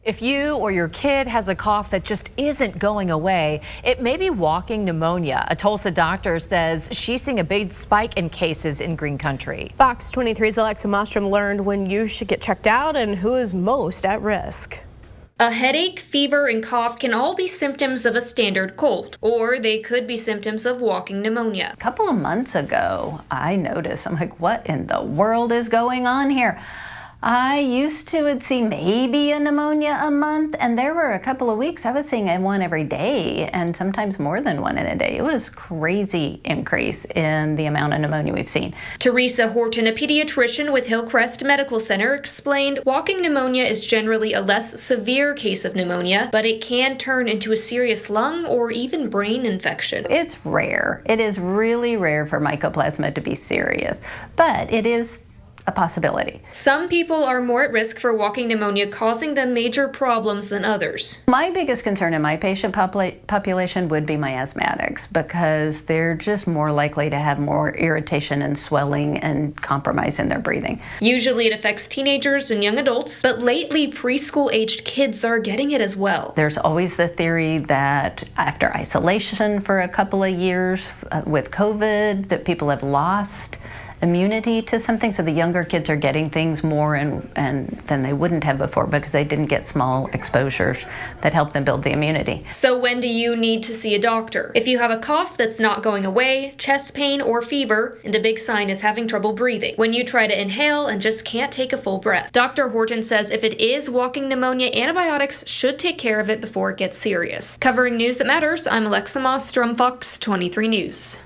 If you or your kid has a cough that just isn't going away, it may be walking pneumonia. A Tulsa doctor says she's seeing a big spike in cases in Green Country. Fox 23's Alexa Mostrom learned when you should get checked out and who is most at risk. A headache, fever, and cough can all be symptoms of a standard cold, or they could be symptoms of walking pneumonia. A couple of months ago, I noticed, I'm like, what in the world is going on here? I used to would see maybe a pneumonia a month, and there were a couple of weeks I was seeing one every day, and sometimes more than one in a day. It was crazy increase in the amount of pneumonia we've seen. Teresa Horton, a pediatrician with Hillcrest Medical Center, explained walking pneumonia is generally a less severe case of pneumonia, but it can turn into a serious lung or even brain infection. It's rare. It is really rare for mycoplasma to be serious, but it is a possibility. Some people are more at risk for walking pneumonia, causing them major problems than others. My biggest concern in my patient population would be my asthmatics, because they're just more likely to have more irritation and swelling and compromise in their breathing. Usually it affects teenagers and young adults, but lately preschool-aged kids are getting it as well. There's always the theory that after isolation for a couple of years with COVID, that people have lost immunity to something, so the younger kids are getting things more and than they wouldn't have before because they didn't get small exposures that help them build the immunity. So when do you need to see a doctor? If you have a cough that's not going away, chest pain or fever, and a big sign is having trouble breathing, when you try to inhale and just can't take a full breath. Dr. Horton says if it is walking pneumonia, antibiotics should take care of it before it gets serious. Covering news that matters, I'm Alexa Mostrom, Fox 23 News.